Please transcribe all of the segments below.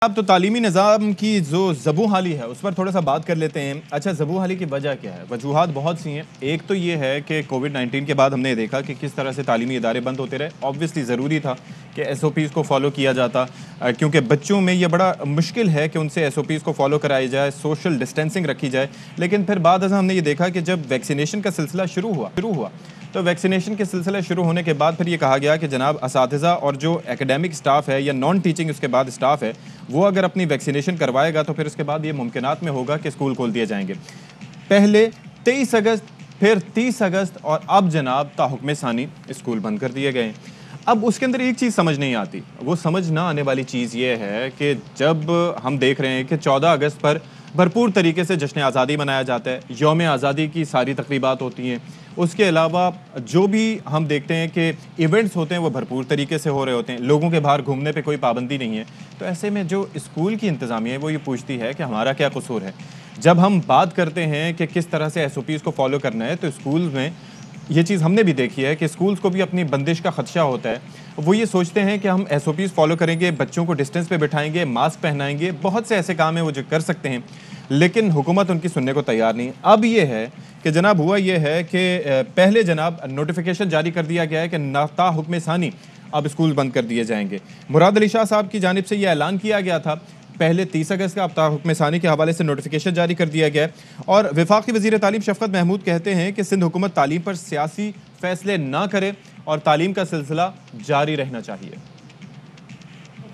اب تو تعلیمی نظام کی جو زبوں حالی ہے اس پر تھوڑا سا بات کر لیتے ہیں۔ اچھا، زبوں حالی کی وجہ کیا ہے؟ وجوہات بہت سی ہیں۔ ایک تو یہ ہے کہ کووڈ-19 کے بعد ہم نے دیکھا کہ کس طرح سے تعلیمی ادارے بند ہوتے رہے۔ آبویسلی ضروری تھا کہ ایس او پیز کو فالو کیا جاتا، کیونکہ بچوں میں یہ بڑا مشکل ہے کہ ان سے ایس او پیز کو فالو کرائی جائے، سوشل ڈسٹینسنگ رکھی جائے۔ لیکن پھر بعد ازاں ہم نے یہ دیکھا کہ جب ویکسینیشن کا سلسلہ شروع ہوا تو ویکسینیشن کے سلسلہ شروع ہونے کے بعد پھر یہ کہا گیا کہ جناب اساتذہ اور جو اکیڈیمک سٹاف ہے یا نان ٹیچنگ اس کے بعد سٹاف ہے وہ اگر اپنی ویکسینیشن کروائے گا تو پھر اس کے بعد یہ ممکنات میں ہوگا کہ اسکول کھول دیے جائیں گے۔ پہلے 23 اگست، پھر 30 اگست اور اب جناب تا حکم ثانی اسکول بند کر دیے گئے۔ اب اس کے اندر ایک چیز سمجھ نہیں آتی، وہ سمجھ نہ آنے والی چیز یہ ہے کہ جب ہم دیکھ رہے ہیں کہ 14 اگست پر بھرپور طریقے سے جشن آزادی منایا جاتا ہے، یوم آزادی کی ساری تقریبات ہوتی ہیں، اس کے علاوہ جو بھی ہم دیکھتے ہیں کہ ایونٹس ہوتے ہیں وہ بھرپور طریقے سے ہو رہے ہوتے ہیں، لوگوں کے باہر گھومنے پہ کوئی پابندی نہیں ہے، تو ایسے میں جو اسکول کی انتظامیہ ہے وہ یہ پوچھتی ہے کہ ہمارا کیا قصور ہے۔ جب ہم بات کرتے ہیں کہ کس طرح سے ایس او پیز کو فالو کرنا ہے تو اسکول میں یہ چیز ہم نے بھی دیکھی ہے کہ اسکولز کو بھی اپنی بندش کا خدشہ ہوتا ہے۔ وہ یہ سوچتے ہیں کہ ہم ایس او پیز فالو کریں گے، بچوں کو ڈسٹینس پہ بٹھائیں گے، ماسک پہنائیں گے، بہت سے ایسے کام ہیں وہ جو کر سکتے ہیں، لیکن حکومت ان کی سننے کو تیار نہیں۔ اب یہ ہے کہ جناب ہوا یہ ہے کہ پہلے جناب نوٹیفیکیشن جاری کر دیا گیا ہے کہ تا حکم ثانی اب اسکول بند کر دیے جائیں گے۔ مراد علی شاہ صاحب کی جانب سے یہ اعلان کیا گیا تھا پہلے 30 اگست کا، اب تا حکم ثانی کے حوالے سے نوٹیفیکیشن جاری کر دیا گیا ہے، اور وفاقی وزیر تعلیم شفقت محمود کہتے ہیں کہ سندھ حکومت تعلیم پر سیاسی فیصلے نہ کرے اور تعلیم کا سلسلہ جاری رہنا چاہیے۔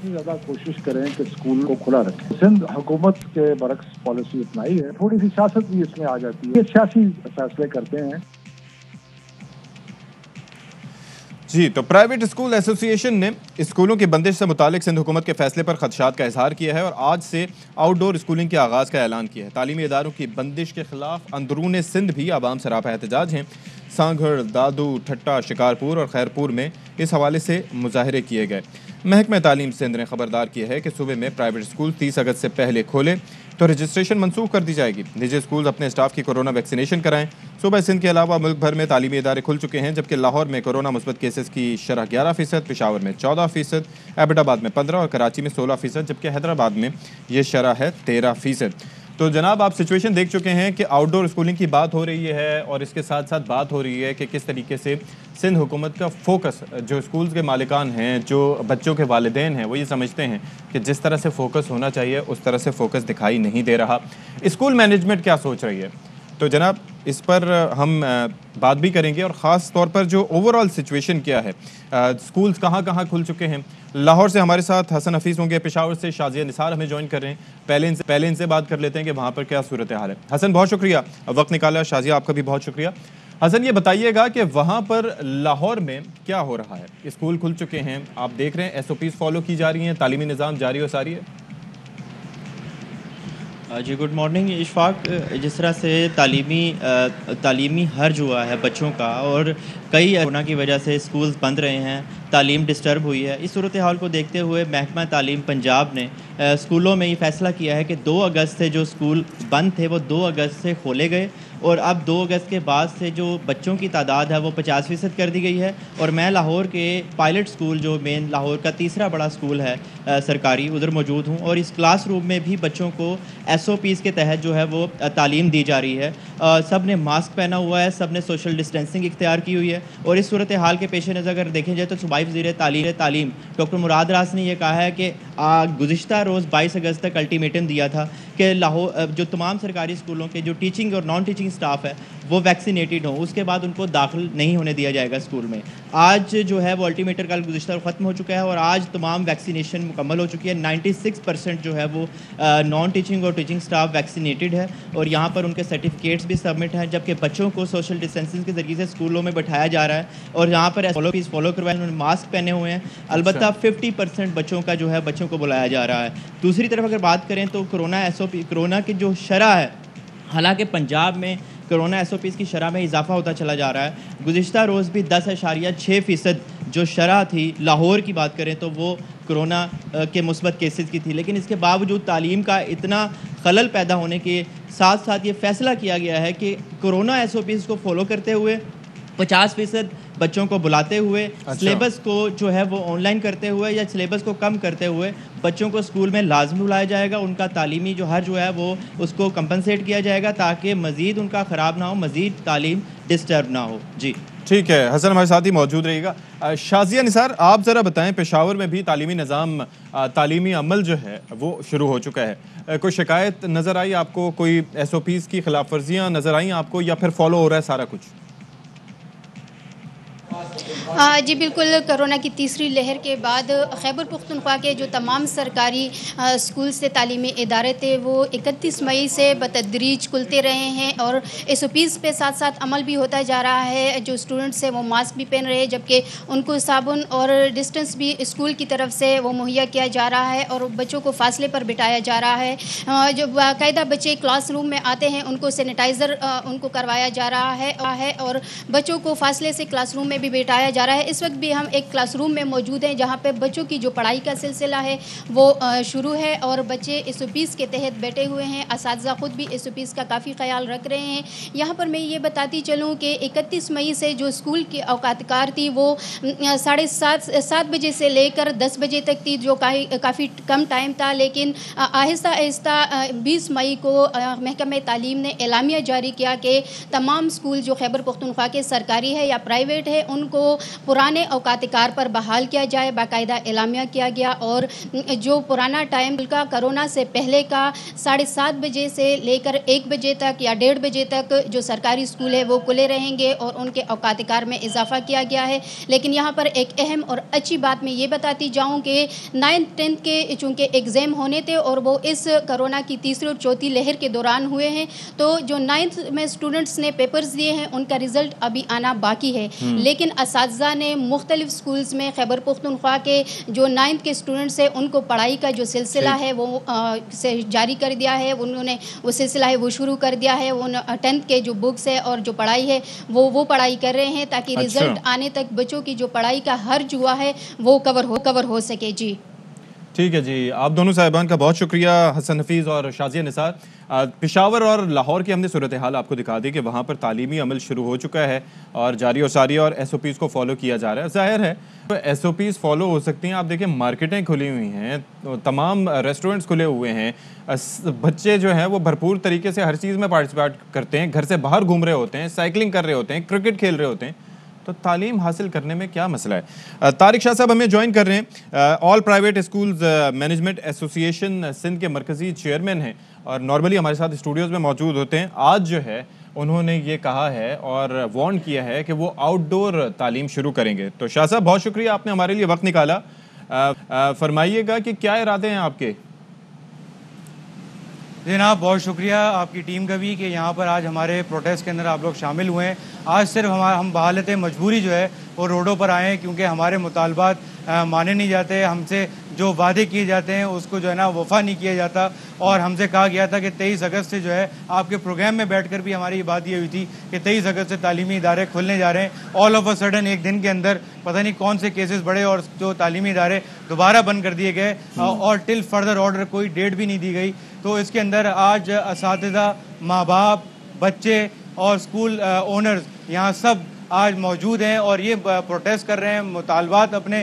زیادہ کوشش کریں کہ اسکول کو کھلا رکھیں۔ سندھ حکومت کے برعکس پالیسی اپنائی ہے، تھوڑی سی سیاست بھی اس میں آ جاتی ہے، سیاسی فیصلے کرتے ہیں۔ جی، تو پرائیویٹ اسکول ایسوسی ایشن نے اسکولوں کی بندش سے متعلق سندھ حکومت کے فیصلے پر خدشات کا اظہار کیا ہے اور آج سے آؤٹ ڈور اسکولنگ کے آغاز کا اعلان کیا ہے۔ تعلیمی اداروں کی بندش کے خلاف اندرون سندھ بھی عوام سراپا احتجاج ہیں۔ سانگھڑ، دادو، ٹھٹا، شکارپور اور خیرپور میں اس حوالے سے مظاہرے کیے گئے۔ محکمہ تعلیم سندھ نے خبردار کیا ہے کہ صوبے میں پرائیویٹ اسکول 30 اگست سے پہلے کھولے تو رجسٹریشن منسوخ کر دی جائے گی۔ نجی اسکول اپنے اسٹاف کی کورونا ویکسینیشن کرائیں۔ صوبہ سندھ کے علاوہ ملک بھر میں تعلیمی ادارے کھل چکے ہیں، جبکہ لاہور میں کورونا مثبت کیسز کی شرح 11%، پشاور میں 14%، ایبٹ آباد میں 15% اور کراچی میں 16%، جبکہ حیدرآباد میں یہ شرح ہے 13%۔ تو جناب آپ سچویشن دیکھ چکے ہیں کہ آؤٹ ڈور اسکولنگ کی بات ہو رہی ہے اور اس کے ساتھ ساتھ بات ہو رہی ہے کہ کس طریقے سے سندھ حکومت کا فوکس، جو اسکولز کے مالکان ہیں، جو بچوں کے والدین ہیں، وہ یہ سمجھتے ہیں کہ جس طرح سے فوکس ہونا چاہیے اس طرح سے فوکس دکھائی نہیں دے رہا۔ اسکول مینجمنٹ کیا سوچ رہی ہے؟ تو جناب اس پر ہم بات بھی کریں گے، اور خاص طور پر جو اوور آل سچویشن کیا ہے، اسکولز کہاں کہاں کھل چکے ہیں۔ لاہور سے ہمارے ساتھ حسن حفیظ ہوں گے، پشاور سے شازیہ نثار ہمیں جوائن کر رہے ہیں۔ پہلے ان سے بات کر لیتے ہیں کہ وہاں پر کیا صورتحال ہے۔ حسن بہت شکریہ وقت نکالا، شازیہ آپ کا بھی بہت شکریہ۔ حسن یہ بتائیے گا کہ وہاں پر لاہور میں کیا ہو رہا ہے؟ اسکول کھل چکے ہیں، آپ دیکھ رہے ہیں ایس او پیز فالو کی جا رہی ہیں، تعلیمی نظام جاری و ساری ہے؟ جی گڈ مارننگ اشفاق، جس طرح سے تعلیمی حرج ہوا ہے بچوں کا اور کئی کورونا کی وجہ سے اسکولز بند رہے ہیں، تعلیم ڈسٹرب ہوئی ہے، اس صورتحال کو دیکھتے ہوئے محکمہ تعلیم پنجاب نے اسکولوں میں یہ فیصلہ کیا ہے کہ 2 اگست سے جو اسکول بند تھے وہ 2 اگست سے کھولے گئے، اور اب 2 اگست کے بعد سے جو بچوں کی تعداد ہے وہ 50% کر دی گئی ہے۔ اور میں لاہور کے پائلٹ اسکول، جو مین لاہور کا تیسرا بڑا اسکول ہے سرکاری، ادھر موجود ہوں، اور اس کلاس روم میں بھی بچوں کو ایس او پیز کے تحت جو ہے وہ تعلیم دی جا رہی ہے۔ سب نے ماسک پہنا ہوا ہے، سب نے سوشل ڈسٹینسنگ اختیار کی ہوئی ہے، اور اس صورتحال کے پیش نظر اگر دیکھیں جائے تو صوبائی وزیر تعلیم ڈاکٹر مراد راس نے یہ کہا ہے کہ گزشتہ روز 22 اگست تک الٹیمیٹم دیا تھا کہ لاہور جو تمام سرکاری اسکولوں کے جو ٹیچنگ اور نان ٹیچنگ سٹاف ہے وہ ویکسینیٹڈ ہوں، اس کے بعد ان کو داخل نہیں ہونے دیا جائے گا اسکول میں۔ آج جو ہے وہ الٹیمیٹر کل گزشتہ ختم ہو چکا ہے اور آج تمام ویکسینیشن مکمل ہو چکی ہے۔ 96% جو ہے وہ نان ٹیچنگ اور ٹیچنگ سٹاف ویکسینیٹڈ ہے، اور یہاں پر ان کے سرٹیفکیٹس بھی سبمٹ ہیں، جبکہ بچوں کو سوشل ڈسٹینسنگ کے ذریعے سے اسکولوں میں بٹھایا جا رہا ہے، اور یہاں پر فالو کروائے، انہوں نے ماسک پہنے ہوئے ہیں۔ البتہ 50% بچوں کا جو ہے بچوں کو بلایا جا رہا ہے۔ دوسری طرف اگر بات کریں تو کورونا کی جو شرح ہے، حالانکہ پنجاب میں کرونا ایس او پیز کی شرح میں اضافہ ہوتا چلا جا رہا ہے۔ گزشتہ روز بھی 10.6% جو شرح تھی لاہور کی بات کریں تو وہ کرونا کے مثبت کیسز کی تھی، لیکن اس کے باوجود تعلیم کا اتنا خلل پیدا ہونے کے ساتھ ساتھ یہ فیصلہ کیا گیا ہے کہ کرونا ایس او پیز کو فالو کرتے ہوئے 50% بچوں کو بلاتے ہوئے سلیبس کو جو ہے وہ آن لائن کرتے ہوئے یا سلیبس کو کم کرتے ہوئے بچوں کو اسکول میں لازمی بلایا جائے گا. ان کا تعلیمی جو حرج ہے وہ اس کو کمپنسیٹ کیا جائے گا تاکہ مزید ان کا خراب نہ ہو, مزید تعلیم ڈسٹرب نہ ہو. جی ٹھیک ہے حسن, ہمارے ساتھ ہی موجود رہے گا. شازیہ نثار, آپ ذرا بتائیں, پشاور میں بھی تعلیمی نظام, تعلیمی عمل جو ہے وہ شروع ہو چکا ہے, کوئی شکایت نظر آئی آپ کو, کوئی ایس او پیز کی خلاف ورزیاں نظر آئیں آپ کو, یا پھر فالو ہو رہا ہے سارا کچھ؟ جی بالکل, کرونا کی تیسری لہر کے بعد خیبر پختونخوا کے جو تمام سرکاری اسکول سے تعلیمی ادارے تھے وہ 31 مئی سے بتدریج کھلتے رہے ہیں, اور ایس او پیز پہ ساتھ ساتھ عمل بھی ہوتا جا رہا ہے. جو اسٹوڈنٹس ہیں وہ ماسک بھی پہن رہے ہیں, جبکہ ان کو صابن اور ڈسٹنس بھی اسکول کی طرف سے وہ مہیا کیا جا رہا ہے, اور بچوں کو فاصلے پر بٹھایا جا رہا ہے. جو باقاعدہ بچے کلاس روم میں آتے ہیں ان کو سینیٹائزر ان کو کروایا جا رہا ہے, اور بچوں کو فاصلے سے کلاس روم میں بھی بٹھایا جا رہا ہے. اس وقت بھی ہم ایک کلاس روم میں موجود ہیں جہاں پہ بچوں کی جو پڑھائی کا سلسلہ ہے وہ شروع ہے, اور بچے ایس او پیز کے تحت بیٹھے ہوئے ہیں. اساتذہ خود بھی ایس او پیز کا کافی خیال رکھ رہے ہیں. یہاں پر میں یہ بتاتی چلوں کہ 31 مئی سے جو اسکول کی اوقات کار تھی وہ 7:30 بجے سے لے کر 10 بجے تک تھی, جو کافی کم ٹائم تھا, لیکن آہستہ آہستہ 20 مئی کو محکمہ تعلیم نے اعلامیہ جاری کیا کہ تمام اسکول جو خیبر پختونخوا کے سرکاری ہے یا پرائیویٹ ہے ان کو پرانے اوقات کار پر بحال کیا جائے. باقاعدہ اعلامیہ کیا گیا, اور جو پرانا ٹائم کا کرونا سے پہلے کا 7:30 بجے سے لے کر 1 بجے تک یا 1:30 بجے تک جو سرکاری اسکول ہے وہ کھلے رہیں گے, اور ان کے اوقات کار میں اضافہ کیا گیا ہے. لیکن یہاں پر ایک اہم اور اچھی بات میں یہ بتاتی جاؤں کہ 9th 10th کے چونکہ ایگزام ہونے تھے اور وہ اس کرونا کی تیسری اور چوتھی لہر کے دوران ہوئے ہیں, تو جو 9th میں اسٹوڈنٹس نے پیپرز دیے ہیں ان کا رزلٹ ابھی آنا باقی ہے. لیکن اساتذہ نے مختلف اسکولز میں خیبر پختونخوا کے جو 9th کے اسٹوڈنٹس ہیں ان کو پڑھائی کا جو سلسلہ ہے وہ جاری کر دیا ہے. انہوں نے وہ سلسلہ ہے وہ شروع کر دیا ہے. وہ 10th کے جو بکس ہے اور جو پڑھائی ہے وہ پڑھائی کر رہے ہیں تاکہ رزلٹ آنے تک بچوں کی جو پڑھائی کا حرج ہوا ہے وہ کور ہو سکے. جی ٹھیک ہے جی, آپ دونوں صاحبان کا بہت شکریہ, حسن حفیظ اور شازیہ نثار. پشاور اور لاہور کی ہم نے صورتحال آپ کو دکھا دی کہ وہاں پر تعلیمی عمل شروع ہو چکا ہے اور جاری و ساری, اور ایس او پیز کو فالو کیا جا رہا ہے. ظاہر ہے ایس او پیز فالو ہو سکتی ہیں. آپ دیکھیں مارکیٹیں کھلی ہوئی ہیں, تمام ریسٹورنٹس کھلے ہوئے ہیں, بچے جو ہیں وہ بھرپور طریقے سے ہر چیز میں پارٹیسپیٹ کرتے ہیں, گھر سے باہر گھوم رہے ہوتے ہیں, سائیکلنگ کر رہے ہوتے ہیں, کرکٹ کھیل رہے ہوتے ہیں, تو تعلیم حاصل کرنے میں کیا مسئلہ ہے. طارق شاہ صاحب ہمیں جوائن کر رہے ہیں, آل پرائیویٹ اسکولز مینجمنٹ ایسوسی ایشن سندھ کے مرکزی چیئرمین ہیں اور نارملی ہمارے ساتھ اسٹوڈیوز میں موجود ہوتے ہیں. آج جو ہے انہوں نے یہ کہا ہے اور وارن کیا ہے کہ وہ آؤٹ ڈور تعلیم شروع کریں گے. تو شاہ صاحب بہت شکریہ, آپ نے ہمارے لیے وقت نکالا. فرمائیے گا کہ کیا ارادے ہیں آپ کے؟ جناب بہت شکریہ آپ کی ٹیم کا بھی کہ یہاں پر آج ہمارے پروٹیسٹ کے اندر آپ لوگ شامل ہوئے ہیں. آج صرف ہم بحالت مجبوری جو ہے وہ روڈوں پر آئے ہیں کیونکہ ہمارے مطالبات مانے نہیں جاتے. ہم سے جو وعدے کیے جاتے ہیں اس کو جو ہے نا وفا نہیں کیا جاتا, اور ہم سے کہا گیا تھا کہ 23 اگست سے جو ہے آپ کے پروگرام میں بیٹھ کر بھی ہماری یہ بات یہ ہوئی تھی کہ 23 اگست سے تعلیمی ادارے کھلنے جا رہے ہیں. آل آف اے سڈن ایک دن کے اندر پتہ نہیں کون سے کیسز بڑھے اور جو تعلیمی ادارے دوبارہ بند کر دیے گئے, اور ٹل فردر آرڈر کوئی ڈیٹ بھی نہیں دی گئی. تو اس کے اندر آج اساتذہ, ماں باپ, بچے اور اسکول اونرز یہاں سب آج موجود ہیں اور یہ پروٹیسٹ کر رہے ہیں, مطالبات اپنے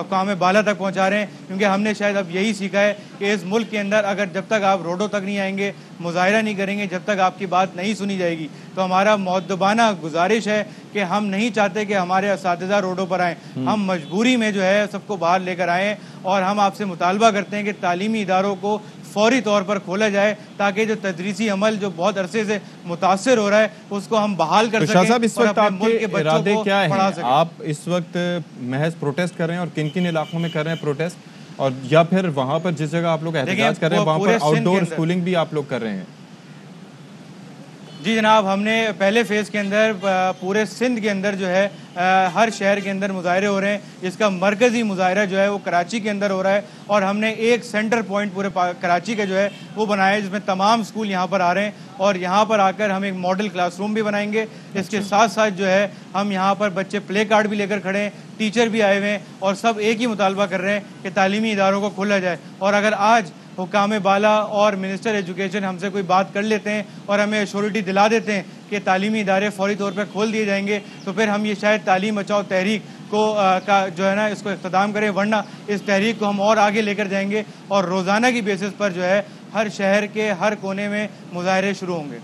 کام بالا تک پہنچا رہے ہیں, کیونکہ ہم نے شاید اب یہی سیکھا ہے کہ اس ملک کے اندر اگر جب تک آپ روڈوں تک نہیں آئیں گے, مظاہرہ نہیں کریں گے, جب تک آپ کی بات نہیں سنی جائے گی. تو ہمارا مؤدبانہ گزارش ہے کہ ہم نہیں چاہتے کہ ہمارے اساتذہ روڈوں پر آئیں, ہم مجبوری میں جو ہے سب کو باہر لے کر آئیں, اور ہم آپ سے مطالبہ کرتے ہیں کہ تعلیمی اداروں کو فوری طور پر کھولا جائے تاکہ جو تدریسی عمل جو بہت عرصے سے متاثر ہو رہا ہے اس کو ہم بحال کر سکیں. صاحب اس وقت آپ کے ارادے کیا ہیں؟ آپ اس وقت محض پروٹیسٹ کر رہے ہیں, اور کن کن علاقوں میں کر رہے ہیں پروٹیسٹ, اور یا پھر وہاں پر جس جگہ آپ لوگ احتجاج کر رہے ہیں وہاں پر آؤٹ ڈور اسکولنگ بھی آپ لوگ کر رہے ہیں؟ جی جناب, ہم نے پہلے فیز کے اندر پورے سندھ کے اندر جو ہے ہر شہر کے اندر مظاہرے ہو رہے ہیں. اس کا مرکزی مظاہرہ جو ہے وہ کراچی کے اندر ہو رہا ہے, اور ہم نے ایک سینٹر پوائنٹ پورے کراچی کا جو ہے وہ بنایا ہے جس میں تمام اسکول یہاں پر آ رہے ہیں, اور یہاں پر آ کر ہم ایک ماڈل کلاس روم بھی بنائیں گے. اس کے ساتھ ساتھ جو ہے ہم یہاں پر بچے پلے کارڈ بھی لے کر کھڑے ہیں, ٹیچر بھی آئے ہوئے ہیں, اور سب ایک ہی مطالبہ کر رہے ہیں کہ تعلیمی اداروں کو کھولا جائے. اور اگر آج حکام بالا اور منسٹر ایجوکیشن ہم سے کوئی بات کر لیتے ہیں اور ہمیں ایشورٹی دلا دیتے ہیں کہ تعلیمی ادارے فوری طور پر کھول دیے جائیں گے، تو پھر ہم یہ شاید تعلیم بچاؤ تحریک کو جو ہے نا اس کو اختتام کریں، ورنہ اس تحریک کو ہم اور آگے لے کر جائیں گے اور روزانہ کی بیسس پر جو ہے ہر شہر کے ہر کونے میں مظاہرے شروع ہوں گے۔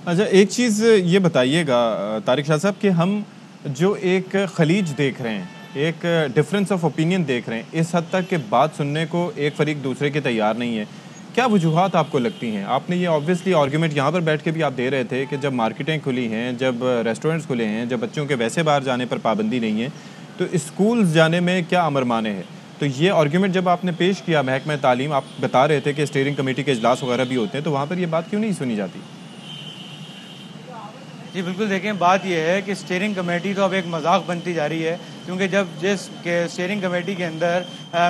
اچھا، ایک چیز یہ بتائیے گا طارق شاہ صاحب کہ ہم جو ایک خلیج دیکھ رہے ہیں، ایک ڈفرینس آف اوپینین دیکھ رہے ہیں، اس حد تک کہ بات سننے کو ایک فریق دوسرے کے تیار نہیں ہے، کیا وجوہات آپ کو لگتی ہیں؟ آپ نے یہ آبویسلی آرگیومنٹ یہاں پر بیٹھ کے بھی آپ دے رہے تھے کہ جب مارکیٹیں کھلی ہیں، جب ریسٹورنٹس کھلے ہیں، جب بچوں کے ویسے باہر جانے پر پابندی نہیں ہے، تو اسکولز جانے میں کیا امر مانے ہے؟ تو یہ آرگیومنٹ جب آپ نے پیش کیا محکمہ تعلیم، آپ بتا رہے تھے کہ اسٹیئرنگ کمیٹی کے اجلاس وغیرہ بھی ہوتے ہیں، تو وہاں پر یہ بات کیوں نہیں سنی جاتی؟ جی بالکل، دیکھیں بات یہ ہے کہ اسٹیئرنگ کمیٹی تو اب ایک مذاق بنتی جا رہی ہے، کیونکہ جب جس کے اسٹیئرنگ کمیٹی کے اندر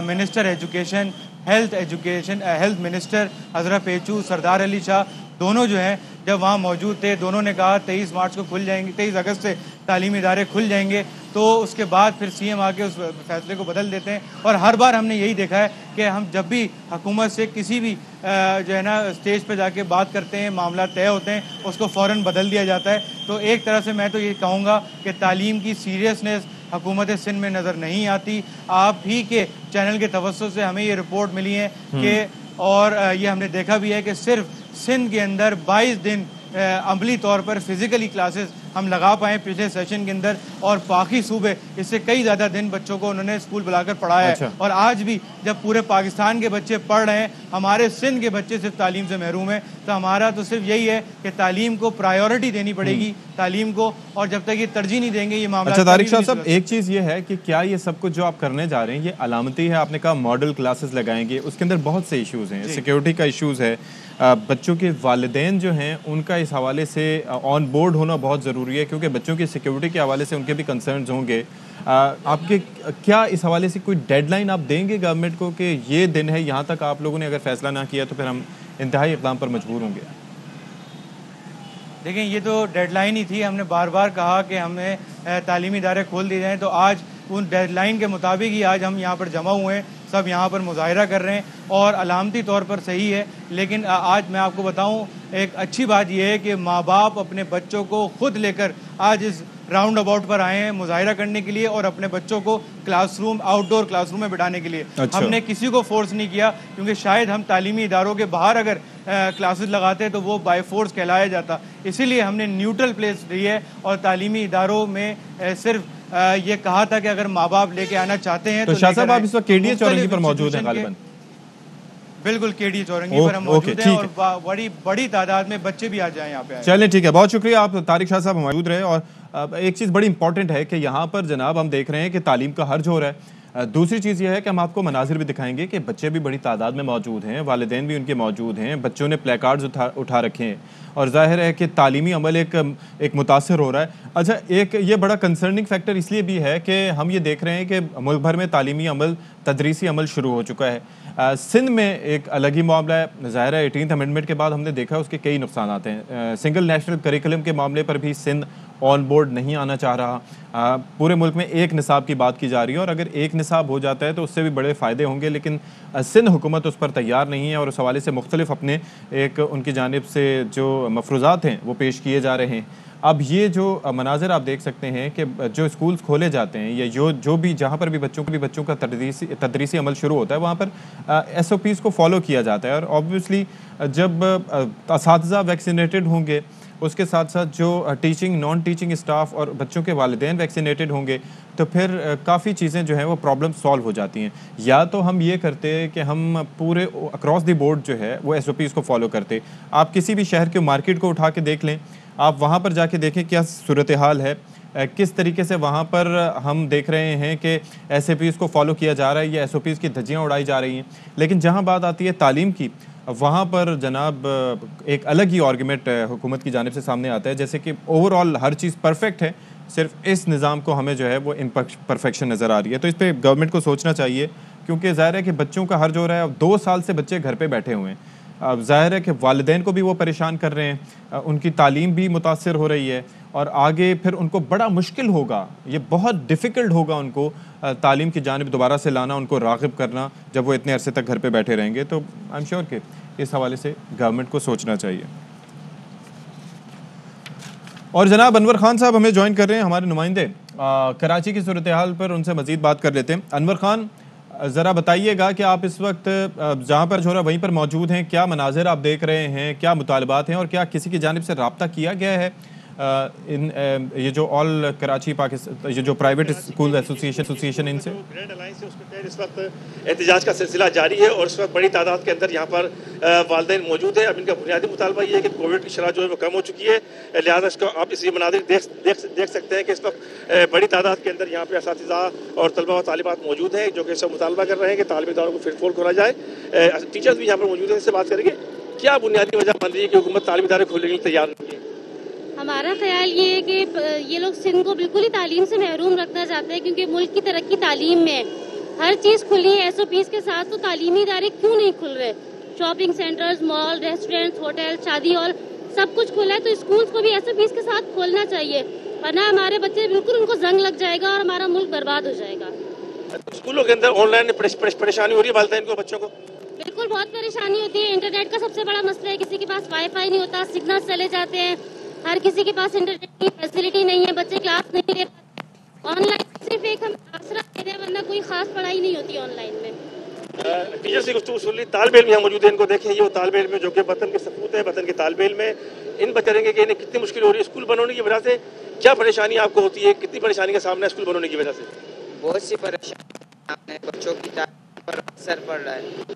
منسٹر ایجوکیشن، ہیلتھ منسٹر حضرت پیچو، سردار علی شاہ دونوں جو ہیں جب وہاں موجود تھے، دونوں نے کہا 23 مارچ کو کھل جائیں گے، 23 اگست سے تعلیمی ادارے کھل جائیں گے، تو اس کے بعد پھر سی ایم آ کے اس فیصلے کو بدل دیتے ہیں۔ اور ہر بار ہم نے یہی دیکھا ہے کہ ہم جب بھی حکومت سے کسی بھی جو ہے نا اسٹیج پہ جا کے بات کرتے ہیں، معاملات طے ہوتے ہیں، اس کو فوراً بدل دیا جاتا ہے۔ تو ایک طرح سے میں تو یہ کہوں گا کہ تعلیم کی سیریسنس حکومت سندھ میں نظر نہیں آتی۔ آپ ہی کے چینل کے توسط سے ہمیں یہ رپورٹ ملی ہے کہ اور یہ ہم نے دیکھا بھی ہے کہ صرف سندھ کے اندر 22 دن عملی طور پر فزیکلی کلاسز ہم لگا پائیں پچھلے سیشن کے اندر، اور باقی صوبے اس سے کئی زیادہ دن بچوں کو انہوں نے اسکول بلا کر پڑھایا ہے۔ اور آج بھی جب پورے پاکستان کے بچے پڑھ رہے ہیں، ہمارے سندھ کے بچے صرف تعلیم سے محروم ہیں، تو ہمارا تو صرف یہی ہے کہ تعلیم کو پرائیورٹی دینی پڑے گی، تعلیم کو، اور جب تک یہ ترجیح نہیں دیں گے یہ معاملہ۔ اچھا طارق شاہ صاحب، ایک چیز یہ ہے کہ کیا یہ سب کچھ جو آپ کرنے جا رہے ہیں یہ علامتی ہے؟ آپ نے کہا ماڈل کلاسز لگائیں گے، اس کے اندر بہت سے ایشوز ہیں، سیکیورٹی کا ایشوز ہے، بچوں کے والدین جو ہیں ان کا اس حوالے سے آن بورڈ ہونا بہت ضروری ہے، کیونکہ بچوں کی سیکیورٹی کے حوالے سے ان کے بھی کنسرنز ہوں گے۔ آپ کے کیا اس حوالے سے کوئی ڈیڈ لائن آپ دیں گے گورنمنٹ کو کہ یہ دن ہے، یہاں تک آپ لوگوں نے اگر فیصلہ نہ کیا تو پھر ہم انتہائی اقدام پر مجبور ہوں گے؟ دیکھیں یہ تو ڈیڈ لائن ہی تھی، ہم نے بار بار کہا کہ ہمیں تعلیمی ادارے کھول دیے جائیں، تو آج ان ڈیڈ لائن کے مطابق ہی آج ہم یہاں پر جمع ہوئے ہیں، سب یہاں پر مظاہرہ کر رہے ہیں، اور علامتی طور پر صحیح ہے۔ لیکن آج میں آپ کو بتاؤں ایک اچھی بات یہ ہے کہ ماں باپ اپنے بچوں کو خود لے کر آج اس راؤنڈ اباؤٹ پر آئے ہیں مظاہرہ کرنے کے لیے، اور اپنے بچوں کو کلاس روم، آؤٹ ڈور کلاس روم میں بٹھانے کے لیے۔ ہم نے کسی کو فورس نہیں کیا، کیونکہ شاید ہم تعلیمی اداروں کے باہر اگر کلاسز لگاتے تو وہ بائی فورس کہلایا جاتا، اسی لیے ہم نے نیوٹرل پلیس دی ہے، اور تعلیمی اداروں میں صرف یہ کہا تھا کہ اگر ماں باپ لے کے آنا چاہتے ہیں تو شاہ صاحب آپ اس وقت کے ڈی اے چورنگی پر موجود ہیں غالباً؟ بالکل، کے ڈی اے چورنگی پر ہم موجود ہیں، اور بڑی تعداد میں بچے بھی آ جائیں یہاں پہ۔ چلیں ٹھیک ہے، بہت شکریہ، آپ طارق شاہ صاحب موجود رہے۔ اور ایک چیز بڑی امپورٹنٹ ہے کہ یہاں پر جناب ہم دیکھ رہے ہیں کہ تعلیم کا حرج ہو رہا ہے۔ دوسری چیز یہ ہے کہ ہم آپ کو مناظر بھی دکھائیں گے کہ بچے بھی بڑی تعداد میں موجود ہیں، والدین بھی ان کے موجود ہیں، بچوں نے پلے کارڈز اٹھا رکھے ہیں، اور ظاہر ہے کہ تعلیمی عمل ایک متاثر ہو رہا ہے۔ اچھا، ایک یہ بڑا کنسرننگ فیکٹر اس لیے بھی ہے کہ ہم یہ دیکھ رہے ہیں کہ ملک بھر میں تعلیمی عمل، تدریسی عمل شروع ہو چکا ہے۔ سندھ میں ایک الگ ہی معاملہ ہے، ظاہر ہے 18th امینڈمنٹ کے بعد ہم نے دیکھا اس کے کئی نقصانات ہیں۔ سنگل نیشنل کریکولم کے معاملے پر بھی سندھ آن بورڈ نہیں آنا چاہ رہا۔ پورے ملک میں ایک نصاب کی بات کی جا رہی ہے، اور اگر ایک نصاب ہو جاتا ہے تو اس سے بھی بڑے فائدے ہوں گے، لیکن سندھ حکومت اس پر تیار نہیں ہے، اور اس حوالے سے مختلف اپنے ایک ان کی جانب سے جو مفروضات ہیں وہ پیش کیے جا رہے ہیں۔ اب یہ جو مناظر آپ دیکھ سکتے ہیں کہ جو اسکولز کھولے جاتے ہیں، یا جو بھی جہاں پر بھی بچوں کا تدریسی عمل شروع ہوتا ہے، وہاں پر ایس او پیز کو فالو کیا جاتا ہے، اور آبویسلی جب اساتذہ ویکسینیٹڈ ہوں گے، اس کے ساتھ ساتھ جو ٹیچنگ، نان ٹیچنگ اسٹاف اور بچوں کے والدین ویکسینیٹڈ ہوں گے، تو پھر کافی چیزیں جو ہیں وہ پرابلم سالو ہو جاتی ہیں۔ یا تو ہم یہ کرتے کہ ہم پورے اکراس دی بورڈ جو ہے وہ ایس او پیز کو فالو کرتے۔ آپ کسی بھی شہر کے مارکیٹ کو اٹھا کے دیکھ لیں، آپ وہاں پر جا کے دیکھیں کیا صورتحال ہے، کس طریقے سے وہاں پر ہم دیکھ رہے ہیں کہ ایس او پیز کو فالو کیا جا رہا ہے، یا ایس او پیز کی دھجیاں اڑائی جا رہی ہیں۔ لیکن جہاں بات آتی ہے تعلیم کی، وہاں پر جناب ایک الگ ہی آرگیومنٹ حکومت کی جانب سے سامنے آتا ہے، جیسے کہ اوور آل ہر چیز پرفیکٹ ہے، صرف اس نظام کو ہمیں جو ہے وہ پرفیکشن نظر آ رہی ہے۔ تو اس پہ گورنمنٹ کو سوچنا چاہیے، کیونکہ ظاہر ہے کہ بچوں کا حرج ہو رہا ہے۔ 2 سال سے بچے گھر پہ بیٹھے ہوئے ہیں، ظاہر ہے کہ والدین کو بھی وہ پریشان کر رہے ہیں، ان کی تعلیم بھی متاثر ہو رہی ہے، اور آگے پھر ان کو بڑا مشکل ہوگا، یہ بہت ڈیفیکلٹ ہوگا ان کو تعلیم کی جانب دوبارہ سے لانا، ان کو راغب کرنا جب وہ اتنے عرصے تک گھر پہ بیٹھے رہیں گے. تو آئی ایم شیور کہ اس حوالے سے گورنمنٹ کو سوچنا چاہیے. اور جناب انور خان صاحب ہمیں جوائن کر رہے ہیں، ہمارے نمائندے کراچی کی صورتحال پر ان سے مزید بات کر لیتے ہیں. انور خان، ذرا بتائیے گا کہ آپ اس وقت جہاں پر چھوڑا وہیں پر موجود ہیں، کیا مناظر آپ دیکھ رہے ہیں، کیا مطالبات ہیں، اور کیا کسی کی جانب سے رابطہ کیا گیا ہے یہ جو آل کراچی پاکستان، یہ جو پرائیویٹ اسکول ایسوسیشن ان سے؟ گرینڈ الائنس ہے، اس کے تحت اس وقت احتجاج کا سلسلہ جاری ہے، اور اس وقت بڑی تعداد کے اندر یہاں پر والدین موجود ہیں. اب ان کا بنیادی مطالبہ یہ ہے کہ کووڈ کی شرح جو ہے وہ کم ہو چکی ہے، لہٰذا اس کو آپ اس مناظر دیکھ سکتے ہیں کہ اس وقت بڑی تعداد کے اندر یہاں پہ اساتذہ اور طلبہ و طالبات موجود ہیں جو کہ سب مطالبہ کر رہے ہیں کہ تعلیمی اداروں کو پھر کھولا جائے. ٹیچرز بھی یہاں پر موجود ہیں، اس سے بات کریں گے کیا بنیادی وجہ بن رہی ہے کہ حکومت تعلیمی ادارے کھولنے کے لیے تیار نہیں ہے. ہمارا خیال یہ ہے کہ یہ لوگ سندھ کو بالکل ہی تعلیم سے محروم رکھنا چاہتے ہیں، کیونکہ ملک کی ترقی تعلیم میں ہر چیز کھلی ہے SOPs کے ساتھ، تو تعلیمی ادارے کیوں نہیں کھل رہے؟ شاپنگ سینٹرز، مال، ریسٹورینٹس، ہوٹل، شادی ہال سب کچھ کھلا ہے، تو اسکولس کو بھی SOPs کے ساتھ کھولنا چاہیے، ورنہ ہمارے بچے بالکل ان کو زنگ لگ جائے گا اور ہمارا ملک برباد ہو جائے گا. اسکولوں کے اندر آن لائن پریشانی ہو رہی ہے والدین کو، بچوں کو؟ بالکل بہت پریشانی ہوتی ہے. انٹرنیٹ کا سب سے بڑا مسئلہ ہے، کسی کے پاس وائی فائی نہیں ہوتا، سگنل چلے جاتے ہیں، ہر کسی کے پاس انٹرنیٹ کی فیسلٹی نہیں ہے، بچے کلاس نہیں لے پاتے. آن لائن صرف ایک ہم آسرا دے رہے ہیں، ورنہ کوئی خاص پڑھائی نہیں ہوتی آن لائن میں. ٹیچر سے گفتگو سن لی. طالب علم یہاں موجود ہیں، ان کو دیکھیں، یہ وہ طالب علم جو کہ وطن کے سپوت ہیں، وطن کے طالب علم ہیں. ان بچے رہیں گے کہ انہیں کتنی مشکل ہو رہی ہے اسکول بنانے کی وجہ سے، کیا پریشانی آپ کو ہوتی ہے، کتنی پریشانی کا سامنا اسکول بنانے کی وجہ سے؟ بہت سی پریشانی، بچوں کی تعلیم پر اثر پڑ رہا ہے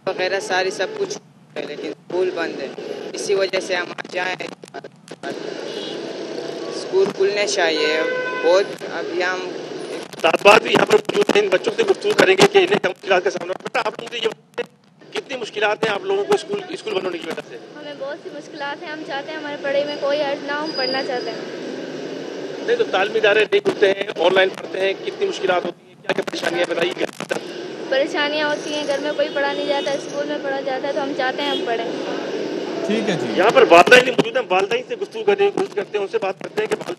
وغیرہ ساری سب کچھ ہے، لیکن اسکول بند ہے. اسی وجہ سے ہم آ جائیں، اسکول کھلنے چاہیے. بہت ابھی ہم طالبات بھی یہاں پر موجود ہیں، ان بچوں سے گفتگو کریں گے کہ انہیں کیا مشکلات کا سامنا پڑتا ہے. آپ مجھے یہ بتائیں کتنی مشکلات ہیں آپ لوگوں کو اسکول بنانے کی وجہ سے؟ ہمیں بہت سی مشکلات ہیں، ہم چاہتے ہیں ہمارے پڑھائی میں کوئی حرج نہ ہو، ہم پڑھنا چاہتے ہیں. نہیں تو تعلیمی ادارے نہیں کھلتے ہیں، آن لائن پڑھتے ہیں، کتنی مشکلات ہوتی ہیں، کیا کیا پریشانیاں بتائیے؟ پریشانیاں ہوتی ہیں، گھر میں کوئی پڑھا نہیں جاتا، اسکول میں پڑھا جاتا ہے، تو ہم چاہتے ہیں ہم پڑھیں. ٹھیک ہے جی، یہاں پر والدین موجود ہیں، والدین سے گفتگو کرتے ہیں، ان سے بات کرتے ہیں کہ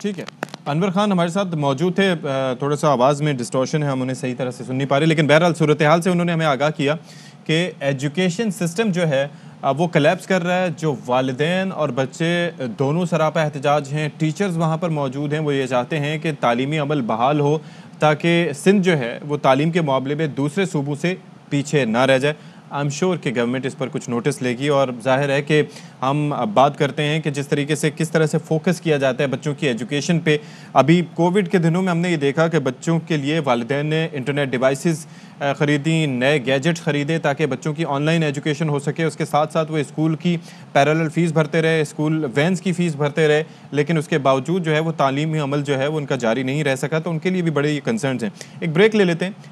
ٹھیک ہے. انور خان ہمارے ساتھ موجود تھے، تھوڑا سا آواز میں ڈسٹورشن ہے، ہم انہیں صحیح طرح سے سن نہیں پا رہے، لیکن بہرحال صورتحال سے انہوں نے ہمیں آگاہ کیا کہ ایجوکیشن سسٹم جو ہے وہ کلیپس کر رہا ہے. جو والدین اور بچے دونوں سراپا احتجاج ہیں، ٹیچرز وہاں پر موجود ہیں، وہ یہ چاہتے ہیں کہ تعلیمی عمل بحال ہو تاکہ سندھ جو ہے وہ تعلیم کے معاملے میں دوسرے صوبوں سے پیچھے نہ رہ جائے. آئی ایم شیور کہ گورنمنٹ اس پر کچھ نوٹس لے گی، اور ظاہر ہے کہ ہم اب بات کرتے ہیں کہ جس طریقے سے کس طرح سے فوکس کیا جاتا ہے بچوں کی ایجوکیشن پہ. ابھی کووڈ کے دنوں میں ہم نے یہ دیکھا کہ بچوں کے لیے والدین نے انٹرنیٹ ڈیوائسز خریدیں، نئے گیجٹ خریدے تاکہ بچوں کی آن لائن ایجوکیشن ہو سکے. اس کے ساتھ ساتھ وہ اسکول کی پیرالل فیس بھرتے رہے، اسکول وینس کی فیس بھرتے رہے، لیکن اس کے باوجود جو ہے وہ تعلیمی عمل جو ہے وہ ان کا جاری نہیں رہ سکا. تو ان کے لیے بھی بڑے کنسرنز ہیں. ایک بریک لے لیتے ہیں.